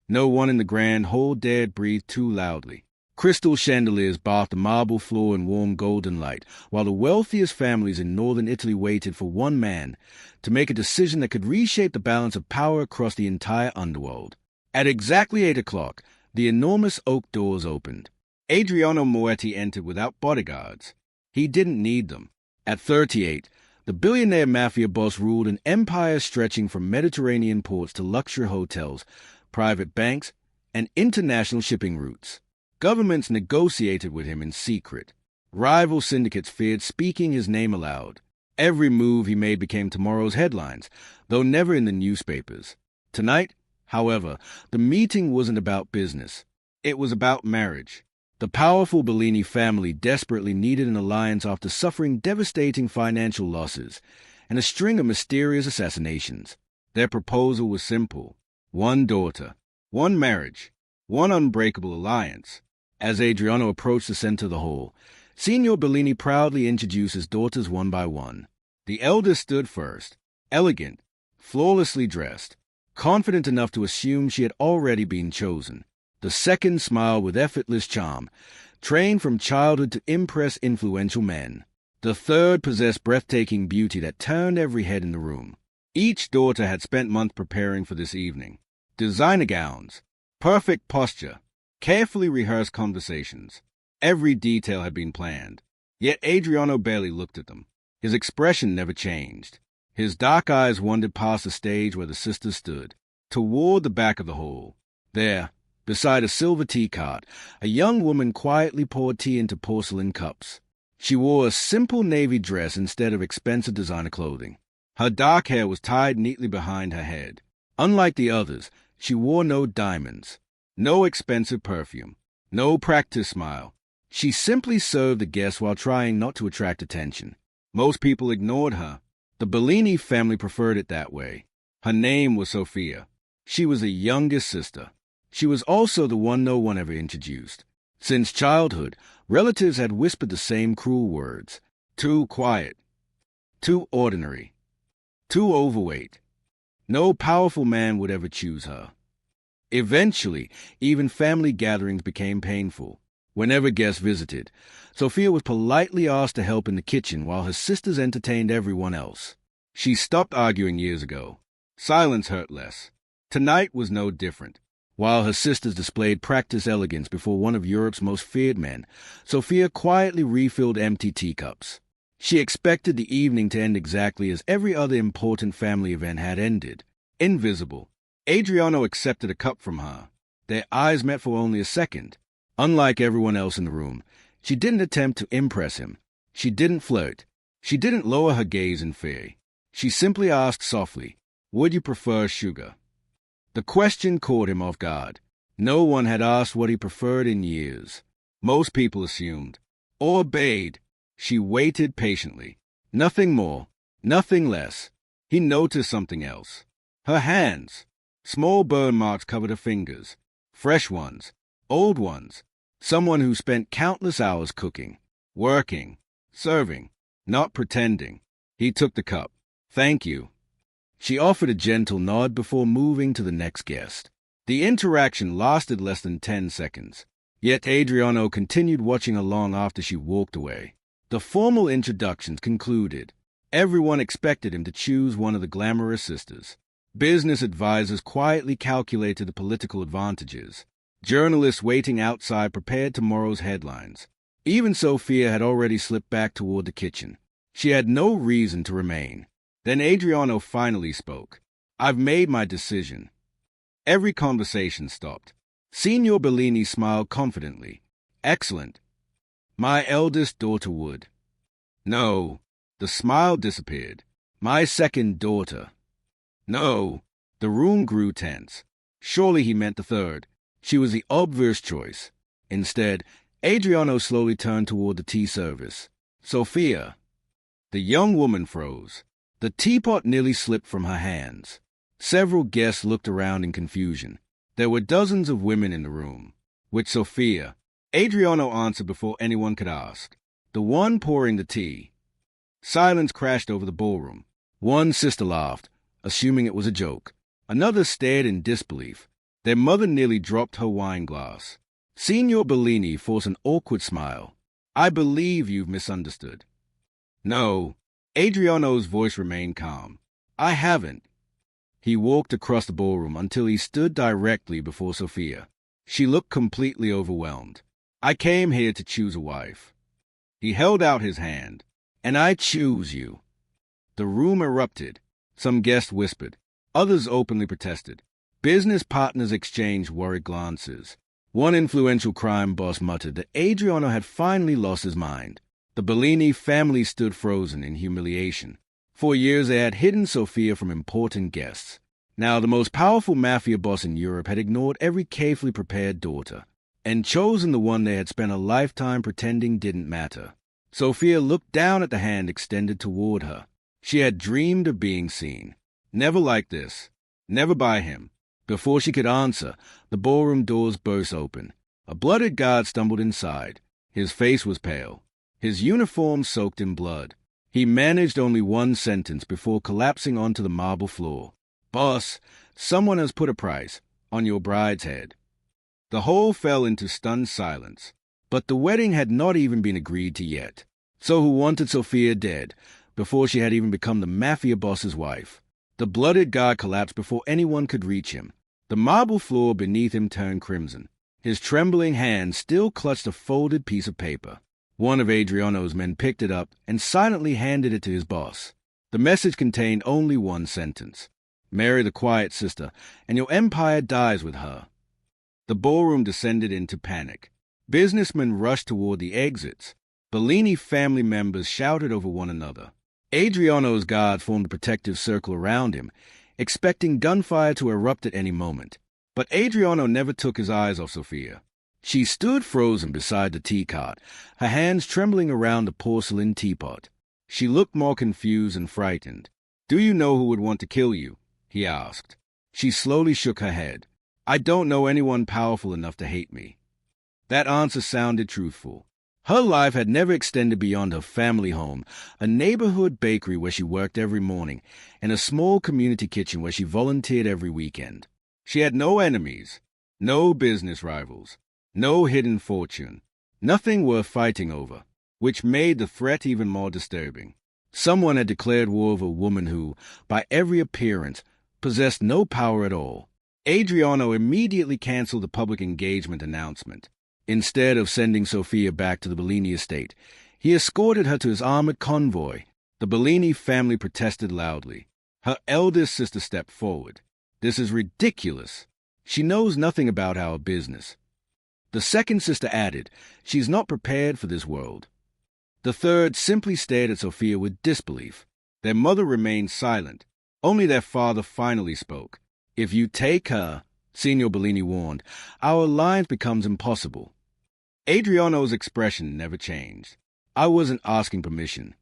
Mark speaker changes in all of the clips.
Speaker 1: No one in the grand hall dared breathe too loudly. Crystal chandeliers bathed the marble floor in warm golden light, while the wealthiest families in northern Italy waited for one man to make a decision that could reshape the balance of power across the entire underworld. At exactly 8 o'clock, the enormous oak doors opened. Adriano Moretti entered without bodyguards. He didn't need them. At 38, the billionaire Mafia boss ruled an empire stretching from Mediterranean ports to luxury hotels, private banks, and international shipping routes. Governments negotiated with him in secret. Rival syndicates feared speaking his name aloud. Every move he made became tomorrow's headlines, though never in the newspapers. Tonight, however, the meeting wasn't about business. It was about marriage. The powerful Bellini family desperately needed an alliance after suffering devastating financial losses and a string of mysterious assassinations. Their proposal was simple: one daughter, one marriage, one unbreakable alliance. As Adriano approached the center of the hall, Signor Bellini proudly introduced his daughters one by one. The eldest stood first, elegant, flawlessly dressed, confident enough to assume she had already been chosen. The second smiled with effortless charm, trained from childhood to impress influential men. The third possessed breathtaking beauty that turned every head in the room. Each daughter had spent months preparing for this evening. Designer gowns, perfect posture, carefully rehearsed conversations. Every detail had been planned. Yet Adriano barely looked at them. His expression never changed. His dark eyes wandered past the stage where the sisters stood, toward the back of the hall. There, beside a silver tea cart, a young woman quietly poured tea into porcelain cups. She wore a simple navy dress instead of expensive designer clothing. Her dark hair was tied neatly behind her head. Unlike the others, she wore no diamonds, no expensive perfume, no practiced smile. She simply served the guests while trying not to attract attention. Most people ignored her. The Bellini family preferred it that way. Her name was Sofia. She was the youngest sister. She was also the one no one ever introduced. Since childhood, relatives had whispered the same cruel words: too quiet, too ordinary, too overweight. No powerful man would ever choose her. Eventually, even family gatherings became painful. Whenever guests visited, Sofia was politely asked to help in the kitchen while her sisters entertained everyone else. She stopped arguing years ago. Silence hurt less. Tonight was no different. While her sisters displayed practiced elegance before one of Europe's most feared men, Sofia quietly refilled empty teacups. She expected the evening to end exactly as every other important family event had ended. Invisible. Adriano accepted a cup from her. Their eyes met for only a second. Unlike everyone else in the room, she didn't attempt to impress him. She didn't flirt. She didn't lower her gaze in fear. She simply asked softly, "Would you prefer sugar?" The question caught him off guard. No one had asked what he preferred in years. Most people assumed, or obeyed. She waited patiently. Nothing more, nothing less. He noticed something else. Her hands. Small burn marks covered her fingers. Fresh ones, old ones. Someone who spent countless hours cooking, working, serving, not pretending. He took the cup. "Thank you." She offered a gentle nod before moving to the next guest. The interaction lasted less than 10 seconds. Yet Adriano continued watching her long after she walked away. The formal introductions concluded. Everyone expected him to choose one of the glamorous sisters. Business advisors quietly calculated the political advantages. Journalists waiting outside prepared tomorrow's headlines. Even Sofia had already slipped back toward the kitchen. She had no reason to remain. Then Adriano finally spoke. "I've made my decision." Every conversation stopped. Signor Bellini smiled confidently. "Excellent. My eldest daughter would." "No." The smile disappeared. "My second daughter." "No." The room grew tense. Surely he meant the third. She was the obvious choice. Instead, Adriano slowly turned toward the tea service. "Sofia." The young woman froze. The teapot nearly slipped from her hands. Several guests looked around in confusion. There were dozens of women in the room. Which Sofia? Adriano answered before anyone could ask. "The one pouring the tea." Silence crashed over the ballroom. One sister laughed, assuming it was a joke. Another stared in disbelief. Their mother nearly dropped her wine glass. Signor Bellini forced an awkward smile. I believe you've misunderstood. No. Adriano's voice remained calm. I haven't. He walked across the ballroom until he stood directly before Sofia. She looked completely overwhelmed. I came here to choose a wife. He held out his hand. And I choose you. The room erupted. Some guests whispered. Others openly protested. Business partners exchanged worried glances. One influential crime boss muttered that Adriano had finally lost his mind. The Bellini family stood frozen in humiliation. For years they had hidden Sofia from important guests. Now the most powerful mafia boss in Europe had ignored every carefully prepared daughter, and chosen the one they had spent a lifetime pretending didn't matter. Sofia looked down at the hand extended toward her. She had dreamed of being seen. Never like this. Never by him. Before she could answer, the ballroom doors burst open. A blooded guard stumbled inside. His face was pale. His uniform soaked in blood. He managed only one sentence before collapsing onto the marble floor. Boss, someone has put a price on your bride's head. The whole fell into stunned silence. But the wedding had not even been agreed to yet. So who wanted Sofia dead before she had even become the mafia boss's wife? The blooded guard collapsed before anyone could reach him. The marble floor beneath him turned crimson. His trembling hand still clutched a folded piece of paper. One of Adriano's men picked it up and silently handed it to his boss. The message contained only one sentence. Marry the quiet sister, and your empire dies with her. The ballroom descended into panic. Businessmen rushed toward the exits. Bellini family members shouted over one another. Adriano's guards formed a protective circle around him, expecting gunfire to erupt at any moment. But Adriano never took his eyes off Sofia. She stood frozen beside the tea cart, her hands trembling around the porcelain teapot. She looked more confused and frightened. Do you know who would want to kill you? He asked. She slowly shook her head. I don't know anyone powerful enough to hate me. That answer sounded truthful. Her life had never extended beyond her family home, a neighborhood bakery where she worked every morning, and a small community kitchen where she volunteered every weekend. She had no enemies, no business rivals, no hidden fortune, nothing worth fighting over, which made the threat even more disturbing. Someone had declared war over a woman who, by every appearance, possessed no power at all. Adriano immediately canceled the public engagement announcement. Instead of sending Sofia back to the Bellini estate, he escorted her to his armored convoy. The Bellini family protested loudly. Her eldest sister stepped forward. This is ridiculous. She knows nothing about our business. The second sister added, she's not prepared for this world. The third simply stared at Sofia with disbelief. Their mother remained silent. Only their father finally spoke. If you take her, Signor Bellini warned, our alliance becomes impossible. Adriano's expression never changed. I wasn't asking permission.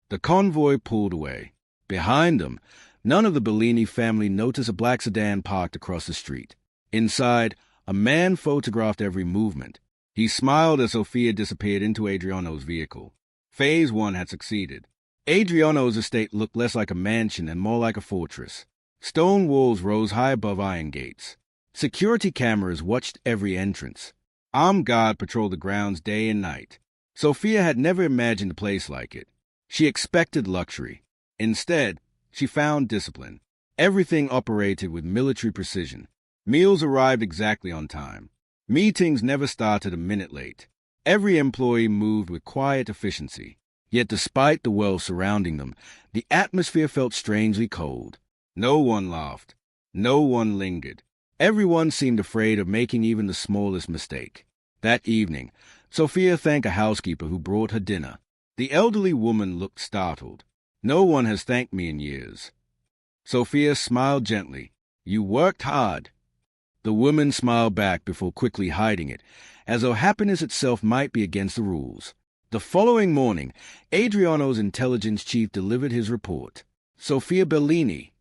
Speaker 1: The convoy pulled away. Behind them, none of the Bellini family noticed a black sedan parked across the street. Inside, a man photographed every movement. He smiled as Sofia disappeared into Adriano's vehicle. Phase 1 had succeeded. Adriano's estate looked less like a mansion and more like a fortress. Stone walls rose high above iron gates. Security cameras watched every entrance. Armed guards patrolled the grounds day and night. Sofia had never imagined a place like it. She expected luxury. Instead, she found discipline. Everything operated with military precision. Meals arrived exactly on time. Meetings never started a minute late. Every employee moved with quiet efficiency. Yet despite the wealth surrounding them, the atmosphere felt strangely cold. No one laughed. No one lingered. Everyone seemed afraid of making even the smallest mistake. That evening, Sofia thanked a housekeeper who brought her dinner. The elderly woman looked startled. No one has thanked me in years. Sofia smiled gently. You worked hard. The woman smiled back before quickly hiding it, as though happiness itself might be against the rules. The following morning, Adriano's intelligence chief delivered his report. Sofia Bellini.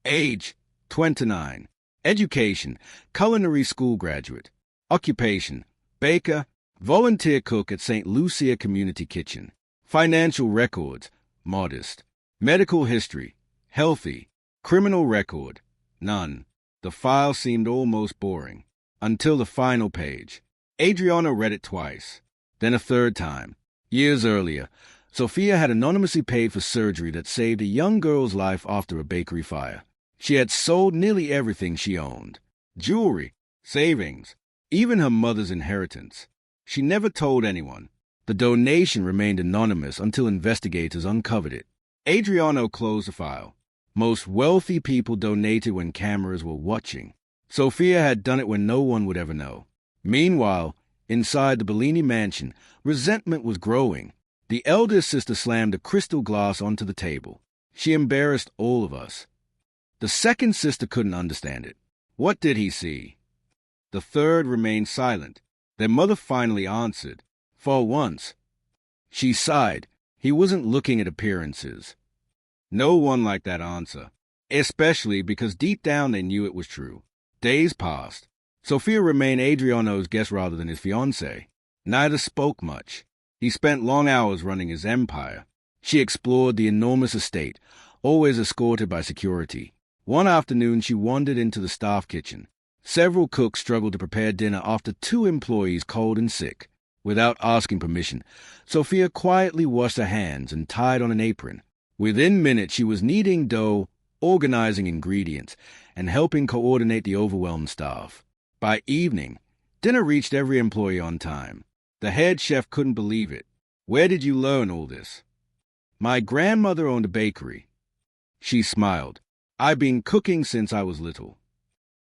Speaker 1: Age, 29. Education, culinary school graduate. Occupation, baker, volunteer cook at St. Lucia Community Kitchen. Financial records, modest. Medical history, healthy. Criminal record, none. The file seemed almost boring, until the final page. Adriano read it twice, then a third time. Years earlier, Sofia had anonymously paid for surgery that saved a young girl's life after a bakery fire. She had sold nearly everything she owned: jewelry, savings, even her mother's inheritance. She never told anyone. The donation remained anonymous until investigators uncovered it. Adriano closed the file. Most wealthy people donated when cameras were watching. Sofia had done it when no one would ever know. Meanwhile, inside the Bellini mansion, resentment was growing. The eldest sister slammed a crystal glass onto the table. She embarrassed all of us. The second sister couldn't understand it. What did he see? The third remained silent. Their mother finally answered. For once. She sighed. He wasn't looking at appearances. No one liked that answer, especially because deep down they knew it was true. Days passed. Sofia remained Adriano's guest rather than his fiancée. Neither spoke much. He spent long hours running his empire. She explored the enormous estate, always escorted by security. One afternoon she wandered into the staff kitchen. Several cooks struggled to prepare dinner after 2 employees cold and sick. Without asking permission, Sofia quietly washed her hands and tied on an apron. Within minutes she was kneading dough, organizing ingredients, and helping coordinate the overwhelmed staff. By evening, dinner reached every employee on time. The head chef couldn't believe it. Where did you learn all this? My grandmother owned a bakery. She smiled. I've been cooking since I was little.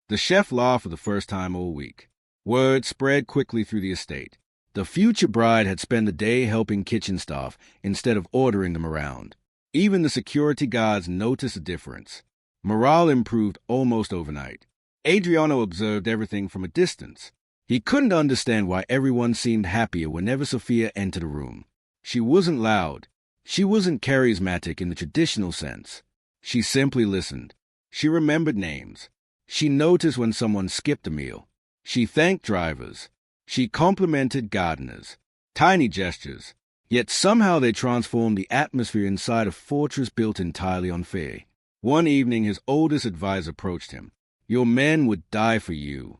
Speaker 1: The chef laughed for the first time all week. Word spread quickly through the estate. The future bride had spent the day helping kitchen staff instead of ordering them around. Even the security guards noticed a difference. Morale improved almost overnight. Adriano observed everything from a distance. He couldn't understand why everyone seemed happier whenever Sofia entered a room. She wasn't loud. She wasn't charismatic in the traditional sense. She simply listened. She remembered names. She noticed when someone skipped a meal. She thanked drivers. She complimented gardeners. Tiny gestures. Yet somehow they transformed the atmosphere inside a fortress built entirely on fear. One evening his oldest advisor approached him. Your men would die for you.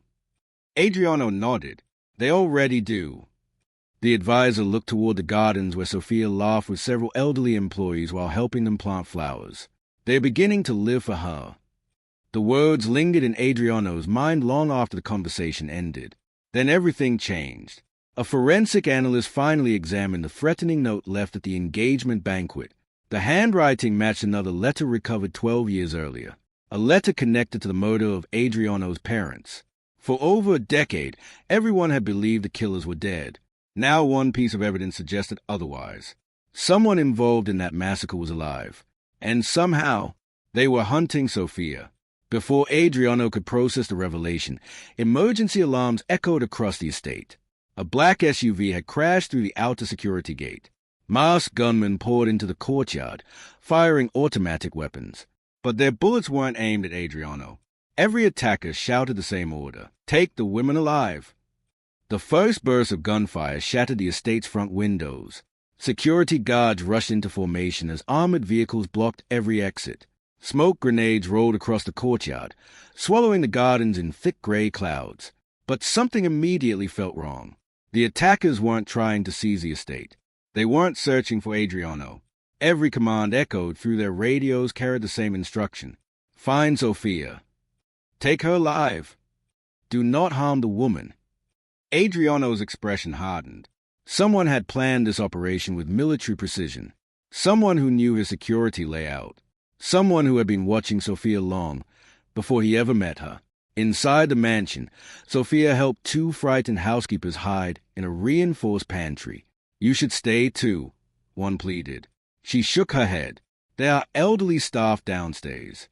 Speaker 1: Adriano nodded. They already do. The advisor looked toward the gardens where Sofia laughed with several elderly employees while helping them plant flowers. They're beginning to live for her. The words lingered in Adriano's mind long after the conversation ended. Then everything changed. A forensic analyst finally examined the threatening note left at the engagement banquet. The handwriting matched another letter recovered 12 years earlier, a letter connected to the murder of Adriano's parents. For over a decade, everyone had believed the killers were dead. Now one piece of evidence suggested otherwise. Someone involved in that massacre was alive, and somehow they were hunting Sofia. Before Adriano could process the revelation, emergency alarms echoed across the estate. A black SUV had crashed through the outer security gate. Masked gunmen poured into the courtyard, firing automatic weapons. But their bullets weren't aimed at Adriano. Every attacker shouted the same order: take the women alive. The first burst of gunfire shattered the estate's front windows. Security guards rushed into formation as armored vehicles blocked every exit. Smoke grenades rolled across the courtyard, swallowing the gardens in thick gray clouds. But something immediately felt wrong. The attackers weren't trying to seize the estate. They weren't searching for Adriano. Every command echoed through their radios carried the same instruction: find Sofia. Take her alive. Do not harm the woman. Adriano's expression hardened. Someone had planned this operation with military precision. Someone who knew his security layout. Someone who had been watching Sofia long before he ever met her. Inside the mansion, Sofia helped 2 frightened housekeepers hide in a reinforced pantry. You should stay too, one pleaded. She shook her head. There are elderly staff downstairs.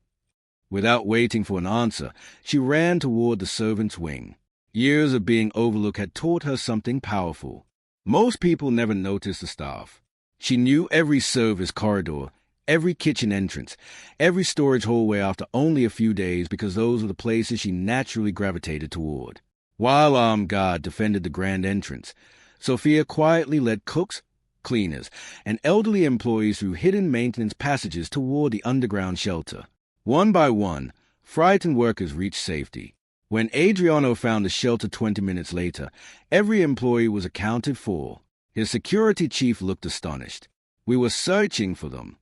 Speaker 1: Without waiting for an answer, she ran toward the servants' wing. Years of being overlooked had taught her something powerful. Most people never noticed the staff. She knew every service corridor, every kitchen entrance, every storage hallway after only a few days because those were the places she naturally gravitated toward. While armed guard defended the grand entrance, Sofia quietly led cooks, cleaners, and elderly employees through hidden maintenance passages toward the underground shelter. One by one, Frightened workers reached safety. When Adriano found the shelter 20 minutes later, every employee was accounted for. His security chief looked astonished. We were searching for them.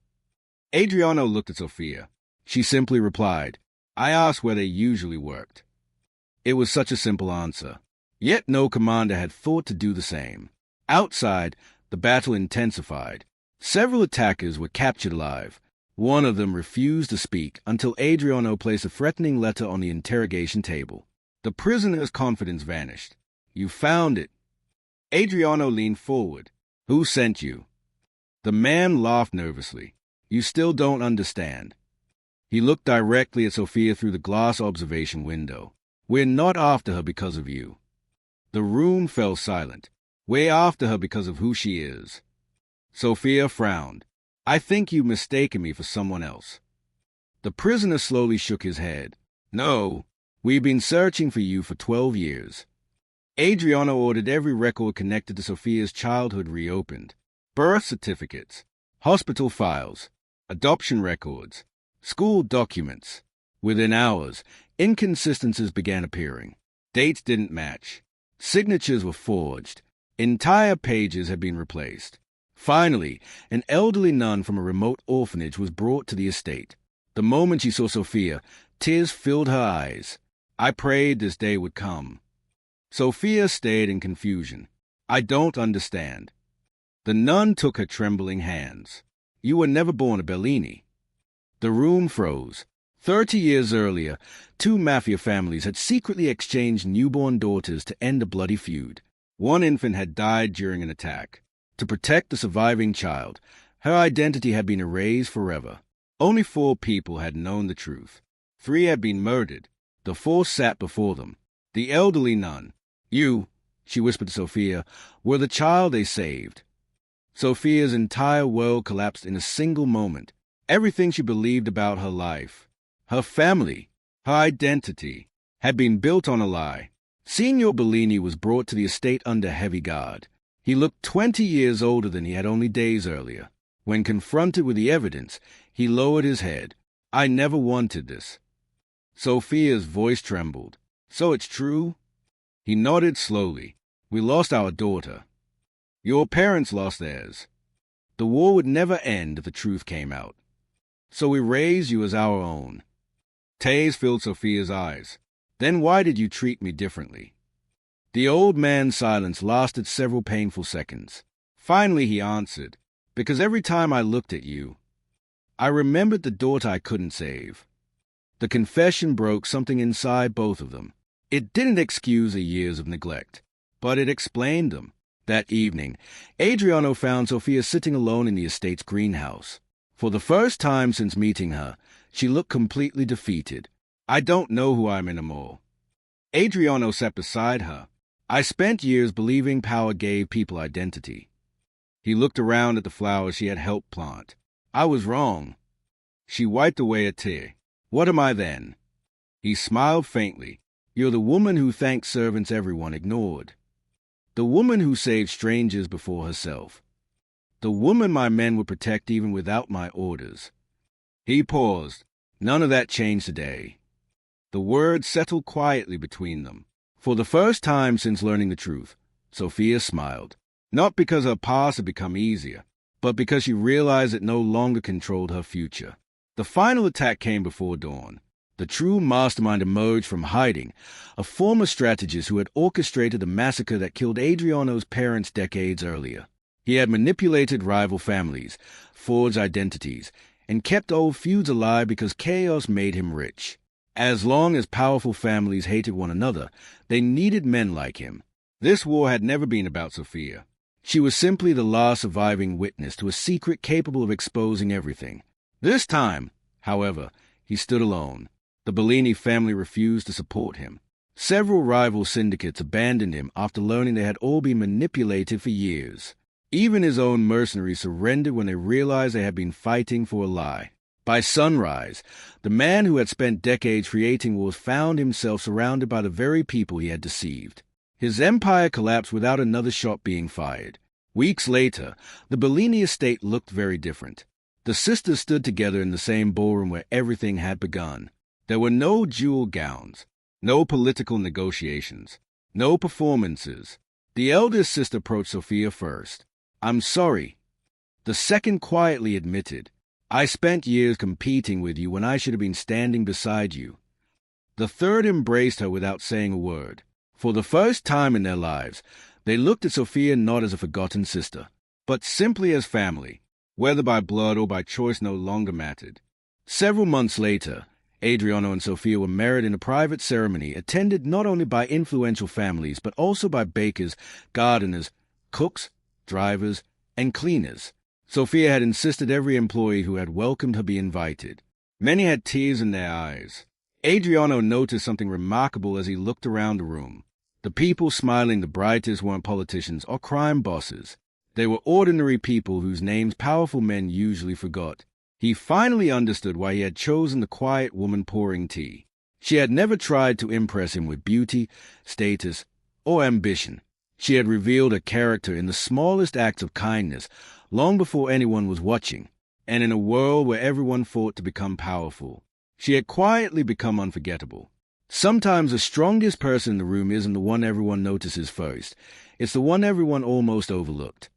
Speaker 1: Adriano looked at Sofia. She simply replied, I asked where they usually worked. It was such a simple answer. Yet no commander had thought to do the same. Outside, the battle intensified. Several attackers were captured alive. One of them refused to speak until Adriano placed a threatening letter on the interrogation table. The prisoner's confidence vanished. You found it. Adriano leaned forward. Who sent you? The man laughed nervously. You still don't understand. He looked directly at Sofia through the glass observation window. We're not after her because of you. The room fell silent. We're after her because of who she is. Sofia frowned. I think you've mistaken me for someone else. The prisoner slowly shook his head. No, we've been searching for you for 12 years. Adriano ordered every record connected to Sofia's childhood reopened. Birth certificates, hospital files, adoption records, school documents. Within hours, inconsistencies began appearing. Dates didn't match. Signatures were forged. Entire pages had been replaced. Finally, an elderly nun from a remote orphanage was brought to the estate. The moment she saw Sofia, tears filled her eyes. I prayed this day would come. Sofia stayed in confusion. I don't understand. The nun took her trembling hands. You were never born a Bellini. The room froze. 30 years earlier, 2 Mafia families had secretly exchanged newborn daughters to end a bloody feud. One infant had died during an attack. To protect the surviving child, her identity had been erased forever. Only 4 people had known the truth. 3 had been murdered. The 4th sat before them. The elderly nun. You, she whispered to Sofia, were the child they saved. Sofia's entire world collapsed in a single moment. Everything she believed about her life, her family, her identity, had been built on a lie. Signor Bellini was brought to the estate under heavy guard. He looked 20 years older than he had only days earlier. When confronted with the evidence, he lowered his head. I never wanted this. Sofia's voice trembled. So it's true? He nodded slowly. We lost our daughter. Your parents lost theirs. The war would never end if the truth came out. So we raised you as our own. Tears filled Sofia's eyes. Then why did you treat me differently? The old man's silence lasted several painful seconds. Finally he answered, because every time I looked at you, I remembered the daughter I couldn't save. The confession broke something inside both of them. It didn't excuse the years of neglect, but it explained them. That evening, Adriano found Sofia sitting alone in the estate's greenhouse. For the first time since meeting her, she looked completely defeated. I don't know who I am anymore. Adriano sat beside her. I spent years believing power gave people identity. He looked around at the flowers she had helped plant. I was wrong. She wiped away a tear. What am I then? He smiled faintly. You're the woman who thanked servants everyone ignored. The woman who saved strangers before herself. The woman my men would protect even without my orders. He paused. None of that changed today. The words settled quietly between them. For the first time since learning the truth, Sofia smiled. Not because her past had become easier, but because she realized it no longer controlled her future. The final attack came before dawn. The true mastermind emerged from hiding, a former strategist who had orchestrated the massacre that killed Adriano's parents decades earlier. He had manipulated rival families, forged identities, and kept old feuds alive because chaos made him rich. As long as powerful families hated one another, they needed men like him. This war had never been about Sofia. She was simply the last surviving witness to a secret capable of exposing everything. This time, however, he stood alone. The Bellini family refused to support him. Several rival syndicates abandoned him after learning they had all been manipulated for years. Even his own mercenaries surrendered when they realized they had been fighting for a lie. By sunrise, the man who had spent decades creating wars found himself surrounded by the very people he had deceived. His empire collapsed without another shot being fired. Weeks later, the Bellini estate looked very different. The sisters stood together in the same ballroom where everything had begun. There were no jewel gowns, no political negotiations, no performances. The eldest sister approached Sofia first. "I'm sorry." The second quietly admitted, "I spent years competing with you when I should have been standing beside you." The third embraced her without saying a word. For the first time in their lives, they looked at Sofia not as a forgotten sister, but simply as family. Whether by blood or by choice no longer mattered. Several months later, Adriano and Sofia were married in a private ceremony attended not only by influential families but also by bakers, gardeners, cooks, drivers, and cleaners. Sofia had insisted every employee who had welcomed her be invited. Many had tears in their eyes. Adriano noticed something remarkable as he looked around the room. The people smiling the brightest weren't politicians or crime bosses. They were ordinary people whose names powerful men usually forgot. He finally understood why he had chosen the quiet woman pouring tea. She had never tried to impress him with beauty, status, or ambition. She had revealed her character in the smallest acts of kindness, long before anyone was watching, and in a world where everyone fought to become powerful. She had quietly become unforgettable. Sometimes the strongest person in the room isn't the one everyone notices first. It's the one everyone almost overlooked.